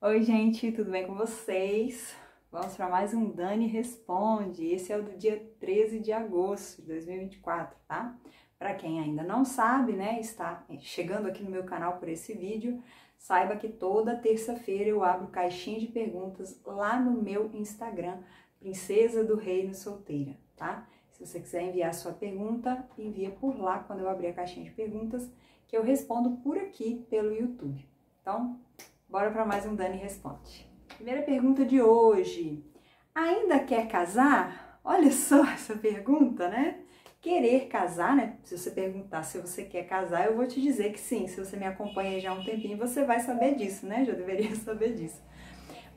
Oi, gente, tudo bem com vocês? Vamos para mais um Dani Responde. Esse é o do dia 13 de agosto de 2024, tá? Para quem ainda não sabe, né, está chegando aqui no meu canal por esse vídeo, saiba que toda terça-feira eu abro caixinha de perguntas lá no meu Instagram, Princesa do Reino Solteira, tá? Se você quiser enviar sua pergunta, envia por lá quando eu abrir a caixinha de perguntas, que eu respondo por aqui pelo YouTube. Então, bora para mais um Dani Responde. Primeira pergunta de hoje. Ainda quer casar? Olha só essa pergunta, né? Querer casar, né? Se você perguntar se você quer casar, eu vou te dizer que sim. Se você me acompanha já há um tempinho, você vai saber disso, né? Já deveria saber disso.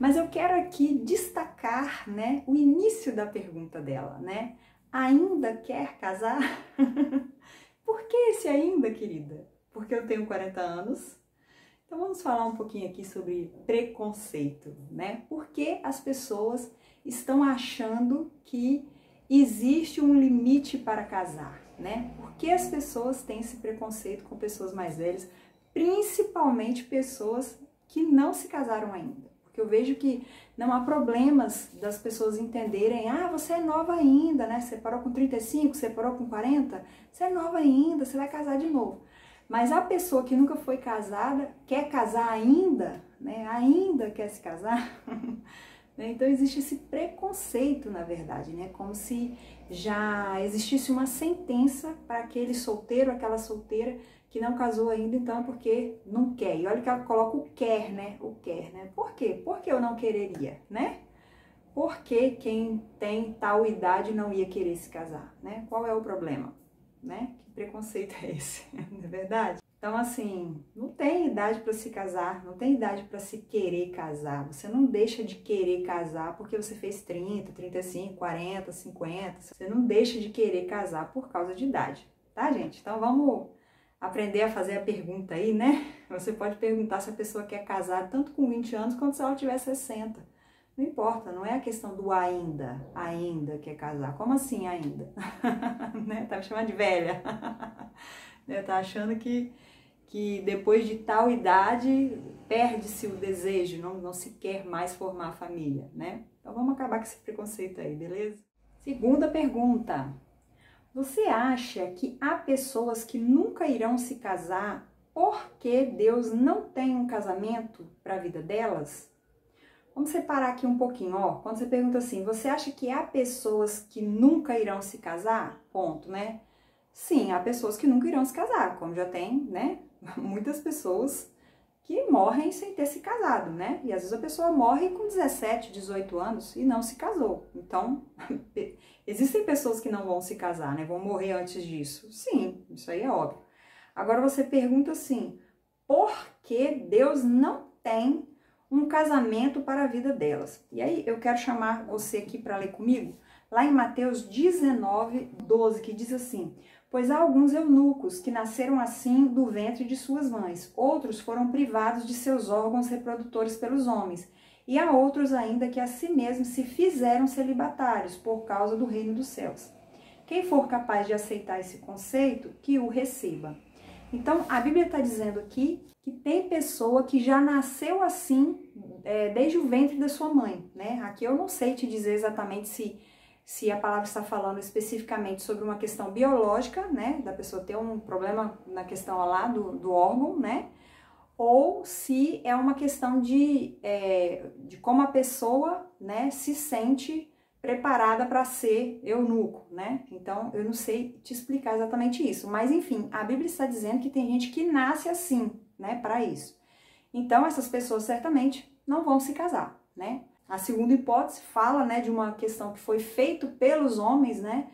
Mas eu quero aqui destacar, né, o início da pergunta dela, né? Ainda quer casar? Por que esse ainda, querida? Porque eu tenho 40 anos. Então vamos falar um pouquinho aqui sobre preconceito, né? Por que as pessoas estão achando que existe um limite para casar, né? Por que as pessoas têm esse preconceito com pessoas mais velhas, principalmente pessoas que não se casaram ainda? Porque eu vejo que não há problemas das pessoas entenderem, você é nova ainda, né? Você parou com 35, você parou com 40, você é nova ainda, você vai casar de novo. Mas a pessoa que nunca foi casada, quer casar ainda, né? Ainda quer se casar. Então existe esse preconceito, na verdade, né? Como se já existisse uma sentença para aquele solteiro, aquela solteira que não casou ainda, então porque não quer. E olha que ela coloca o quer, né? O quer, né? Por quê? Porque eu não quereria, né? Porque quem tem tal idade não ia querer se casar, né? Qual é o problema, né? Que preconceito é esse, não é verdade? Então, assim, não tem idade para se casar, não tem idade para se querer casar. Você não deixa de querer casar porque você fez 30, 35, 40, 50. Você não deixa de querer casar por causa de idade, tá, gente? Então, vamos aprender a fazer a pergunta aí, né? Você pode perguntar se a pessoa quer casar tanto com 20 anos quanto se ela tiver 60. Não importa, não é a questão do ainda quer casar. Como assim ainda? Né? Tá me chamando de velha. Tá achando que depois de tal idade perde-se o desejo, não se quer mais formar família, né? Então vamos acabar com esse preconceito aí, beleza? Segunda pergunta. Você acha que há pessoas que nunca irão se casar porque Deus não tem um casamento para a vida delas? Vamos separar aqui um pouquinho, ó. Quando você pergunta assim, você acha que há pessoas que nunca irão se casar? Ponto, né? Sim, há pessoas que nunca irão se casar, como já tem, né? Muitas pessoas que morrem sem ter se casado, né? E às vezes a pessoa morre com 17, 18 anos e não se casou. Então, existem pessoas que não vão se casar, né? Vão morrer antes disso. Sim, isso aí é óbvio. Agora você pergunta assim, por que Deus não tem um casamento para a vida delas? E aí eu quero chamar você aqui para ler comigo, lá em Mateus 19, 12, que diz assim: pois há alguns eunucos que nasceram assim do ventre de suas mães, outros foram privados de seus órgãos reprodutores pelos homens, e há outros ainda que a si mesmos se fizeram celibatários por causa do reino dos céus. Quem for capaz de aceitar esse conceito, que o receba. Então, a Bíblia está dizendo aqui que tem pessoa que já nasceu assim, desde o ventre da sua mãe, né? Aqui eu não sei te dizer exatamente se a palavra está falando especificamente sobre uma questão biológica, né? Da pessoa ter um problema na questão lá do órgão, né? Ou se é uma questão de como a pessoa, né, se sente preparada para ser eunuco, né? Então, eu não sei te explicar exatamente isso, mas enfim, a Bíblia está dizendo que tem gente que nasce assim, né, para isso. Então, essas pessoas certamente não vão se casar, né? A segunda hipótese fala, né, de uma questão que foi feita pelos homens, né?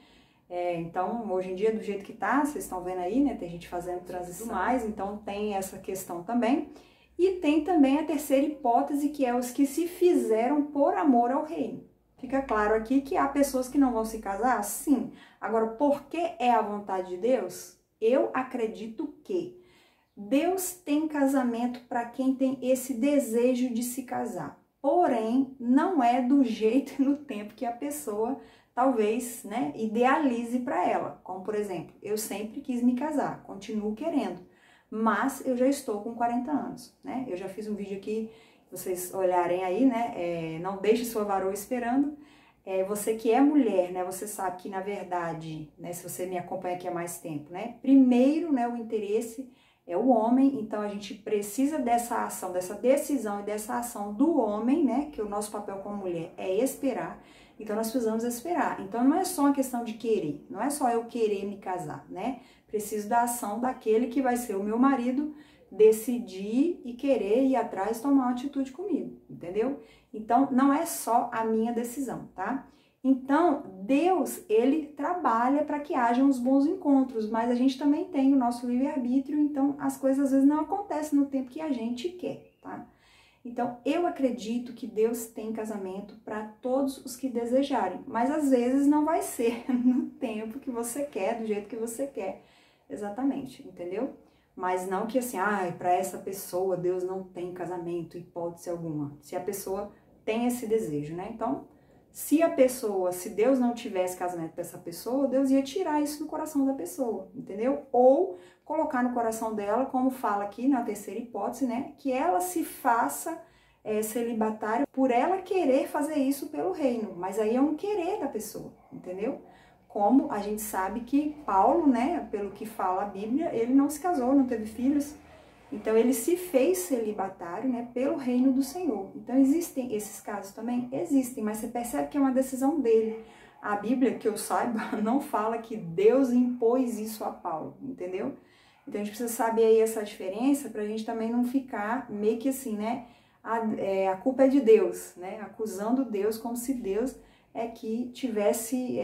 Então, hoje em dia, do jeito que tá, vocês estão vendo aí, né, tem gente fazendo transição mais, então tem essa questão também. E tem também a terceira hipótese, que é os que se fizeram por amor ao reino. Fica claro aqui que há pessoas que não vão se casar? Sim. Agora, por que é a vontade de Deus? Eu acredito que Deus tem casamento para quem tem esse desejo de se casar. Porém, não é do jeito e no tempo que a pessoa talvez, né, idealize para ela. Como, por exemplo, eu sempre quis me casar, continuo querendo, mas eu já estou com 40 anos, né? Eu já fiz um vídeo aqui vocês olharem aí, né, não deixe sua varoa esperando. Você que é mulher, né, você sabe que na verdade, né, se você me acompanha aqui há mais tempo, né, primeiro, né, o interesse é o homem, então a gente precisa dessa ação, dessa decisão e dessa ação do homem, né, que o nosso papel como mulher é esperar, então nós precisamos esperar. Então não é só uma questão de querer, não é só eu querer me casar, né, preciso da ação daquele que vai ser o meu marido, decidir e querer ir atrás, tomar uma atitude comigo, entendeu? Então, não é só a minha decisão, tá? Então, Deus, ele trabalha para que hajam os bons encontros, mas a gente também tem o nosso livre-arbítrio, então as coisas às vezes não acontecem no tempo que a gente quer, tá? Então, eu acredito que Deus tem casamento para todos os que desejarem, mas às vezes não vai ser no tempo que você quer, do jeito que você quer, exatamente, entendeu? Mas não que assim, para essa pessoa Deus não tem casamento, hipótese alguma. Se a pessoa tem esse desejo, né? Então, se Deus não tivesse casamento para essa pessoa, Deus ia tirar isso do coração da pessoa, entendeu? Ou colocar no coração dela, como fala aqui na terceira hipótese, né? Que ela se faça celibatária por ela querer fazer isso pelo reino. Mas aí é um querer da pessoa, entendeu? Como a gente sabe que Paulo, né, pelo que fala a Bíblia, ele não se casou, não teve filhos, então ele se fez celibatário, né, pelo reino do Senhor. Então existem esses casos também? Existem, mas você percebe que é uma decisão dele. A Bíblia, que eu saiba, não fala que Deus impôs isso a Paulo, entendeu? Então a gente precisa saber aí essa diferença para a gente também não ficar meio que assim, né, a culpa é de Deus, né, acusando Deus como se Deus que tivesse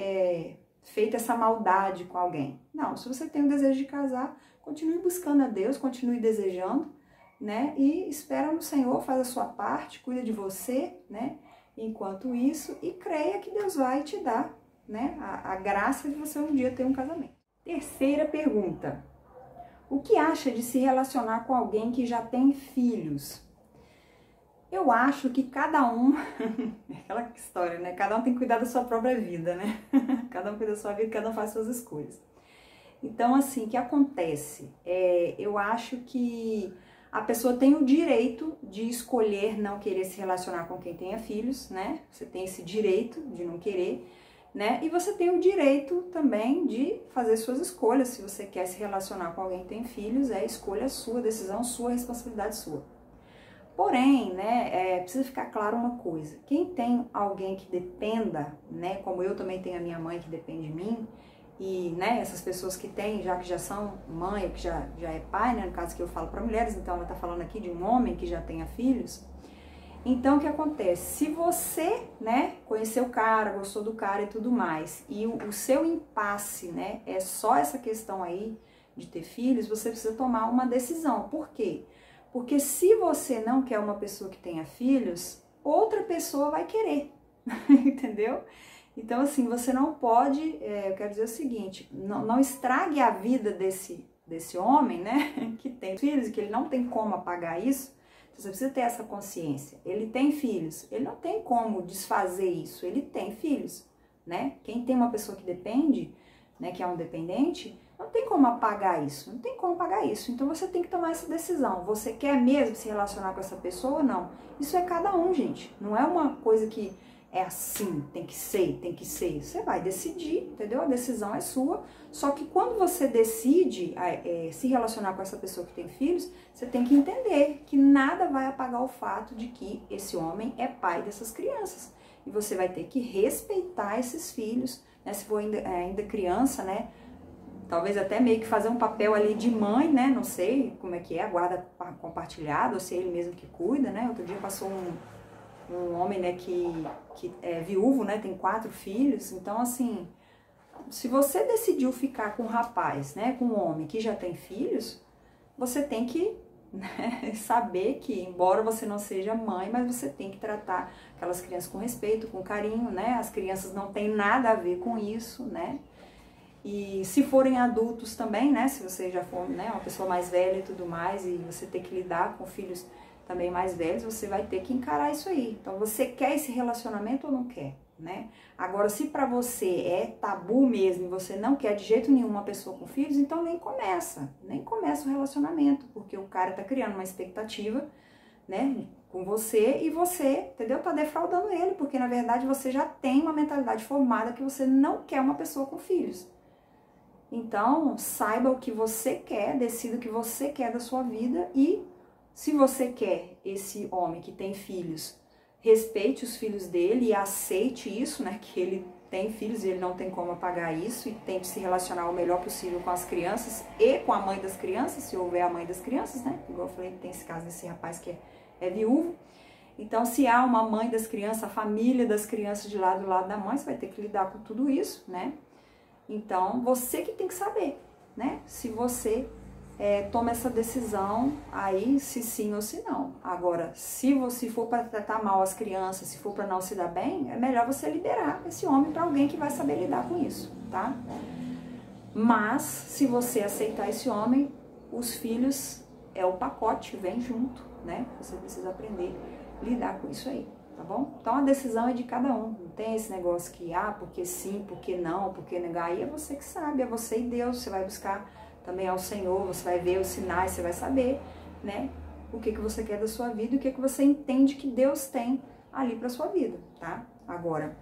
feito essa maldade com alguém. Não, se você tem o desejo de casar, continue buscando a Deus, continue desejando, né? E espera no Senhor, faz a sua parte, cuida de você, né? Enquanto isso, e creia que Deus vai te dar, né? A graça de você um dia ter um casamento. Terceira pergunta. O que acha de se relacionar com alguém que já tem filhos? Eu acho que cada um, aquela história, né? Cada um tem que cuidar da sua própria vida, né? Cada um cuida da sua vida, cada um faz suas escolhas. Então, assim, o que acontece? Eu acho que a pessoa tem o direito de escolher não querer se relacionar com quem tenha filhos, né? Você tem esse direito de não querer, né? E você tem o direito também de fazer suas escolhas. Se você quer se relacionar com alguém que tem filhos, é escolha sua, decisão sua, responsabilidade sua. Porém, né, precisa ficar claro uma coisa, quem tem alguém que dependa, né, como eu também tenho a minha mãe que depende de mim, e, né, essas pessoas que têm, já que já são mãe ou que já é pai, né, no caso que eu falo para mulheres, então ela tá falando aqui de um homem que já tenha filhos, então o que acontece? Se você, né, conheceu o cara, gostou do cara e tudo mais, e o seu impasse, né, é só essa questão aí de ter filhos, você precisa tomar uma decisão. Por quê? Porque se você não quer uma pessoa que tenha filhos, outra pessoa vai querer, entendeu? Então, assim, você não pode, eu quero dizer o seguinte, não estrague a vida desse homem, né, que tem filhos e que ele não tem como apagar isso. Você precisa ter essa consciência. Ele tem filhos, ele não tem como desfazer isso, ele tem filhos, né? Quem tem uma pessoa que depende, né, que é um dependente, não tem como apagar isso, não tem como apagar isso. Então você tem que tomar essa decisão. Você quer mesmo se relacionar com essa pessoa ou não? Isso é cada um, gente. Não é uma coisa que é assim, tem que ser, tem que ser. Você vai decidir, entendeu? A decisão é sua. Só que quando você decide se relacionar com essa pessoa que tem filhos, você tem que entender que nada vai apagar o fato de que esse homem é pai dessas crianças. E você vai ter que respeitar esses filhos, né? Se for ainda criança, né? Talvez até meio que fazer um papel ali de mãe, né? Não sei como é que é, a guarda compartilhada, ou se é ele mesmo que cuida, né? Outro dia passou um homem, né, que é viúvo, né? Tem 4 filhos. Então, assim, se você decidiu ficar com um rapaz, né? Com um homem que já tem filhos, você tem que, né, saber que, embora você não seja mãe, mas você tem que tratar aquelas crianças com respeito, com carinho, né? As crianças não têm nada a ver com isso, né? E se forem adultos também, né, se você já for, né, uma pessoa mais velha e tudo mais, e você ter que lidar com filhos também mais velhos, você vai ter que encarar isso aí. Então, você quer esse relacionamento ou não quer, né? Agora, se pra você é tabu mesmo, e você não quer de jeito nenhum uma pessoa com filhos, então nem começa o relacionamento, porque o cara tá criando uma expectativa, né, com você e você, entendeu? Tá defraudando ele, porque na verdade você já tem uma mentalidade formada que você não quer uma pessoa com filhos. Então, saiba o que você quer, decida o que você quer da sua vida e se você quer esse homem que tem filhos, respeite os filhos dele e aceite isso, né? Que ele tem filhos e ele não tem como apagar isso e tente se relacionar o melhor possível com as crianças e com a mãe das crianças, se houver a mãe das crianças, né? Igual eu falei, tem esse caso desse rapaz que é viúvo. Então, se há uma mãe das crianças, a família das crianças do lado da mãe, você vai ter que lidar com tudo isso, né? Então, você que tem que saber, né? Se você toma essa decisão, aí se sim ou se não. Agora, se você for para tratar mal as crianças, se for para não se dar bem, é melhor você liberar esse homem para alguém que vai saber lidar com isso, tá? Mas, se você aceitar esse homem, os filhos é o pacote, vem junto, né? Você precisa aprender a lidar com isso aí, tá bom? Então, a decisão é de cada um. Não tem esse negócio que, porque sim, porque não, porque negar. Aí é você que sabe, é você e Deus. Você vai buscar também ao Senhor, você vai ver os sinais, você vai saber, né? O que você quer da sua vida e o que você entende que Deus tem ali pra sua vida, tá? Agora,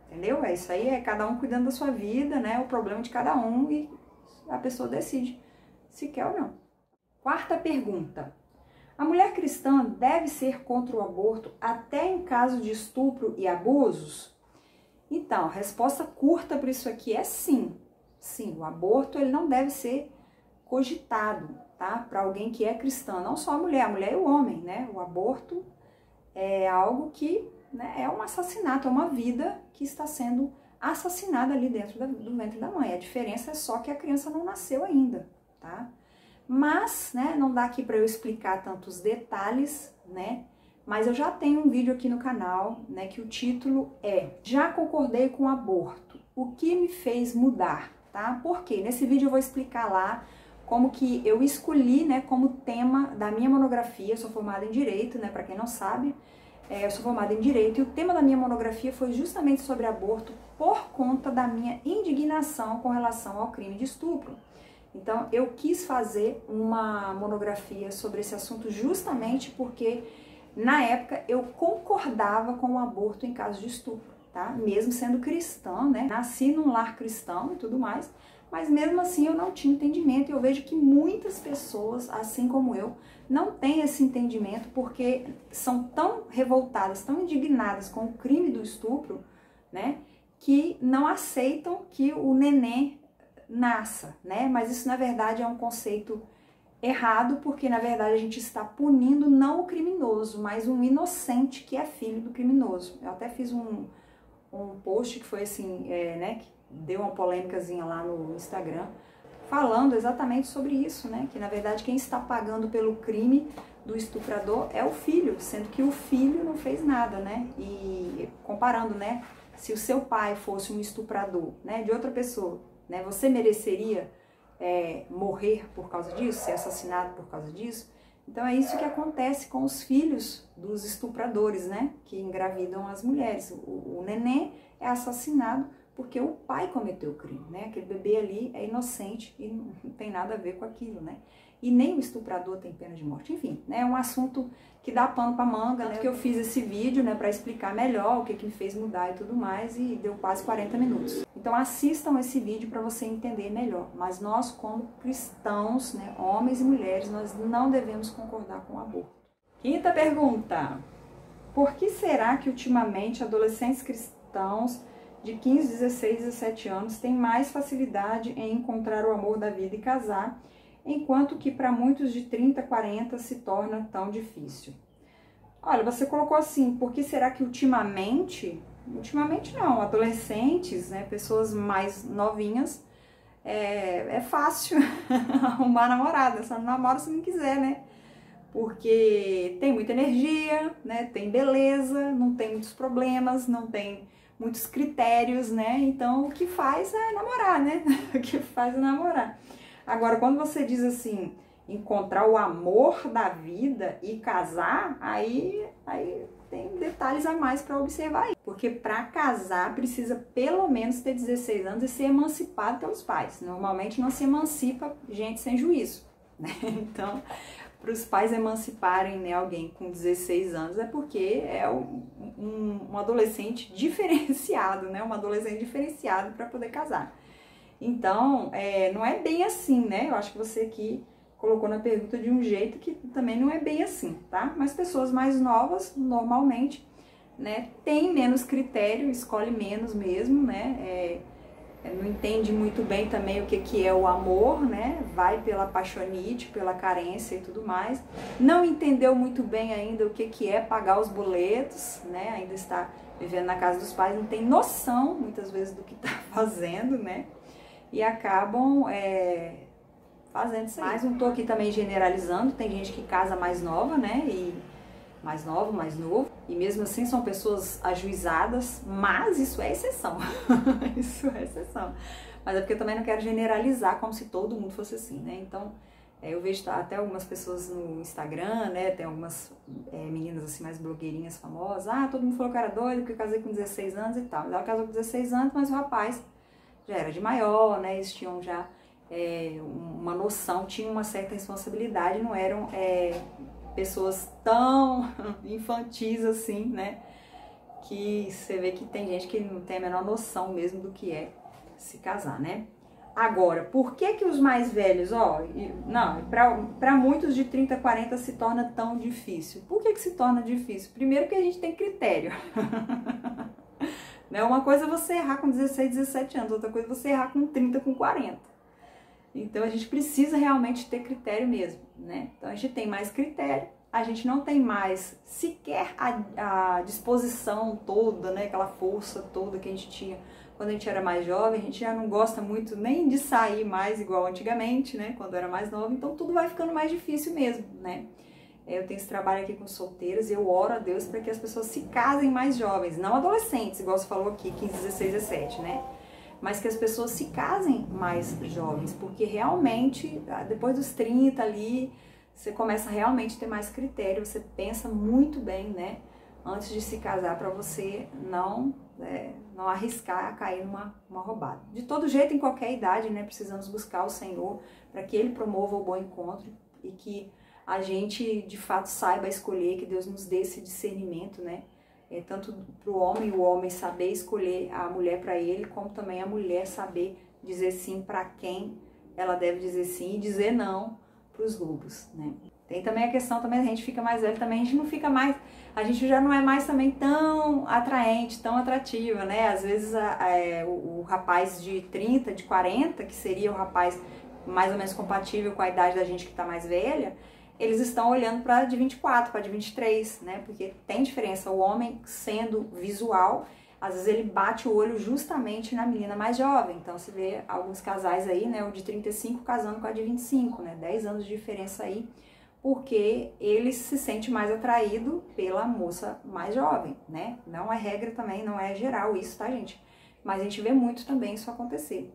entendeu? É isso aí, é cada um cuidando da sua vida, né? O problema de cada um e a pessoa decide se quer ou não. Quarta pergunta. A mulher cristã deve ser contra o aborto até em caso de estupro e abusos? Então, a resposta curta para isso aqui é sim. Sim, o aborto ele não deve ser cogitado, tá? Para alguém que é cristã, não só a mulher e o homem, né? O aborto é algo que, né, é um assassinato, é uma vida que está sendo assassinada ali dentro do ventre da mãe. A diferença é só que a criança não nasceu ainda, tá? Mas, né, não dá aqui para eu explicar tantos detalhes, né? Mas eu já tenho um vídeo aqui no canal, né, que o título é Já concordei com o aborto, o que me fez mudar, tá? Por quê? Nesse vídeo eu vou explicar lá como que eu escolhi, né, como tema da minha monografia. Eu sou formada em Direito, né, para quem não sabe, eu sou formada em Direito e o tema da minha monografia foi justamente sobre aborto por conta da minha indignação com relação ao crime de estupro. Então, eu quis fazer uma monografia sobre esse assunto justamente porque, na época, eu concordava com o aborto em caso de estupro, tá? Mesmo sendo cristã, né? Nasci num lar cristão e tudo mais, mas mesmo assim eu não tinha entendimento e eu vejo que muitas pessoas, assim como eu, não têm esse entendimento porque são tão revoltadas, tão indignadas com o crime do estupro, né? Que não aceitam que o neném nasça, né? Mas isso na verdade é um conceito errado, porque na verdade a gente está punindo não o criminoso, mas um inocente que é filho do criminoso. Eu até fiz um post que foi assim, né? Que deu uma polêmicazinha lá no Instagram, falando exatamente sobre isso, né? Que na verdade quem está pagando pelo crime do estuprador é o filho, sendo que o filho não fez nada, né? E comparando, né? Se o seu pai fosse um estuprador, né? De outra pessoa, né, você mereceria morrer por causa disso, ser assassinado por causa disso? Então é isso que acontece com os filhos dos estupradores, né, que engravidam as mulheres. O neném é assassinado porque o pai cometeu o crime, né? Aquele bebê ali é inocente e não tem nada a ver com aquilo, né? E nem o estuprador tem pena de morte. Enfim, né, é um assunto que dá pano pra manga, né? Que eu fiz esse vídeo, né, para explicar melhor o que me fez mudar e tudo mais, e deu quase 40 minutos. Então assistam esse vídeo para você entender melhor. Mas nós, como cristãos, né, homens e mulheres, nós não devemos concordar com o aborto. Quinta pergunta. Por que será que ultimamente adolescentes cristãos de 15, 16, 17 anos têm mais facilidade em encontrar o amor da vida e casar, enquanto que para muitos de 30, 40 se torna tão difícil? Olha, você colocou assim, por que será que ultimamente não, adolescentes, né, pessoas mais novinhas, é fácil arrumar namorada, só não namora se não quiser, né? Porque tem muita energia, né, tem beleza, não tem muitos problemas, não tem muitos critérios, né? Então, o que faz é namorar, né? O que faz é namorar. Agora, quando você diz assim, encontrar o amor da vida e casar, aí tem detalhes a mais para observar aí. Porque para casar precisa pelo menos ter 16 anos e ser emancipado pelos pais. Normalmente não se emancipa gente sem juízo, né? Então, para os pais emanciparem, né, alguém com 16 anos é porque é um adolescente diferenciado, né, um adolescente diferenciado para poder casar. Então, não é bem assim, né? Eu acho que você aqui colocou na pergunta de um jeito que também não é bem assim, tá? Mas pessoas mais novas, normalmente, né, tem menos critério, escolhe menos mesmo, né? Não entende muito bem também o que é o amor, né? Vai pela paixonite, pela carência e tudo mais. Não entendeu muito bem ainda o que é pagar os boletos, né? Ainda está vivendo na casa dos pais, não tem noção, muitas vezes, do que está fazendo, né? E acabam fazendo isso aí. Mas não tô aqui também generalizando, tem gente que casa mais nova, né? E mais nova, mais novo. E mesmo assim são pessoas ajuizadas, mas isso é exceção. Isso é exceção. Mas é porque eu também não quero generalizar como se todo mundo fosse assim, né? Então, eu vejo até algumas pessoas no Instagram, né? Tem algumas meninas assim mais blogueirinhas famosas. Ah, todo mundo falou que eu era doido, porque eu casei com 16 anos e tal. Ela casou com 16 anos, mas o rapaz já era de maior, né? Eles tinham já uma noção, tinham uma certa responsabilidade, não eram pessoas tão infantis assim, né? Que você vê que tem gente que não tem a menor noção mesmo do que é se casar, né? Agora, por que os mais velhos, não, para muitos de 30, 40 se torna tão difícil? Por que se torna difícil? Primeiro que a gente tem critério. Né? Uma coisa é você errar com 16, 17 anos, outra coisa é você errar com 30, com 40. Então a gente precisa realmente ter critério mesmo, né? Então a gente tem mais critério, a gente não tem mais sequer a disposição toda, né? Aquela força toda que a gente tinha quando a gente era mais jovem. A gente já não gosta muito nem de sair mais igual antigamente, né? Quando era mais nova, então tudo vai ficando mais difícil mesmo, né? Eu tenho esse trabalho aqui com solteiros e eu oro a Deus para que as pessoas se casem mais jovens, não adolescentes, igual você falou aqui, 15, 16, 17, né? Mas que as pessoas se casem mais jovens, porque realmente, depois dos 30 ali, você começa realmente a ter mais critério, você pensa muito bem, né? Antes de se casar, para você não arriscar a cair numa roubada. De todo jeito, em qualquer idade, né? Precisamos buscar o Senhor para que Ele promova o bom encontro e que a gente, de fato, saiba escolher, que Deus nos dê esse discernimento, né? Tanto para o homem saber escolher a mulher para ele, como também a mulher saber dizer sim para quem ela deve dizer sim e dizer não para os lobos, né? Tem também a questão, também a gente fica mais velho, também a gente não fica mais, a gente já não é mais também tão atraente, tão atrativa, né? Às vezes o rapaz de 30, de 40, que seria o rapaz mais ou menos compatível com a idade da gente que está mais velha, eles estão olhando para de 24, para de 23, né? Porque tem diferença. O homem, sendo visual, às vezes ele bate o olho justamente na menina mais jovem. Então, você vê alguns casais aí, né? O de 35 casando com a de 25, né? 10 anos de diferença aí, porque ele se sente mais atraído pela moça mais jovem, né? Não é regra também, não é geral isso, tá, gente? Mas a gente vê muito também isso acontecer.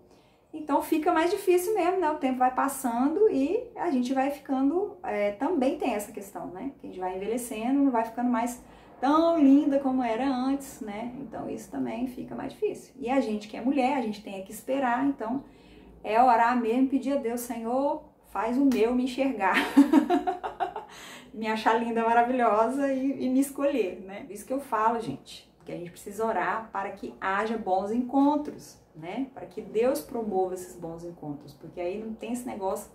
Então fica mais difícil mesmo, né? O tempo vai passando e a gente vai ficando, também tem essa questão, né? Que a gente vai envelhecendo, não vai ficando mais tão linda como era antes, né? Então isso também fica mais difícil. E a gente que é mulher, a gente tem que esperar, então é orar mesmo, pedir a Deus, Senhor, faz o meu me enxergar, me achar linda, maravilhosa e me escolher, né? Isso que eu falo, gente, que a gente precisa orar para que haja bons encontros, né? Para que Deus promova esses bons encontros, porque aí não tem esse negócio,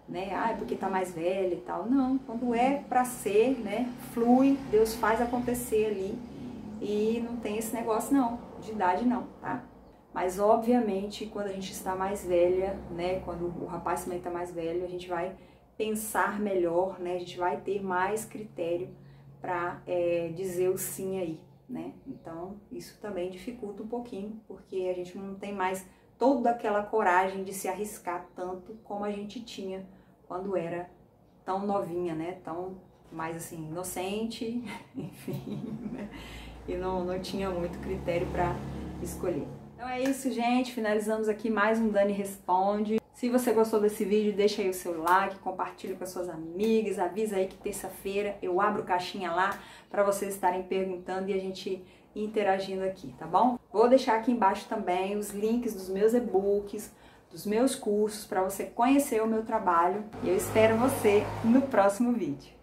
né? Ah, é porque tá mais velha e tal. Não, quando é para ser, né? Flui, Deus faz acontecer ali e não tem esse negócio não, de idade não, tá? Mas obviamente quando a gente está mais velha, né? Quando o rapaz também tá mais velho, a gente vai pensar melhor, né? A gente vai ter mais critério para dizer o sim aí, né? Então isso também dificulta um pouquinho, porque a gente não tem mais toda aquela coragem de se arriscar tanto como a gente tinha quando era tão novinha, né? Tão mais assim, inocente, enfim, né? E não tinha muito critério para escolher. Então é isso, gente, finalizamos aqui mais um Dani Responde. Se você gostou desse vídeo, deixa aí o seu like, compartilha com as suas amigas, avisa aí que terça-feira eu abro caixinha lá para vocês estarem perguntando e a gente interagindo aqui, tá bom? Vou deixar aqui embaixo também os links dos meus e-books, dos meus cursos, para você conhecer o meu trabalho. E eu espero você no próximo vídeo.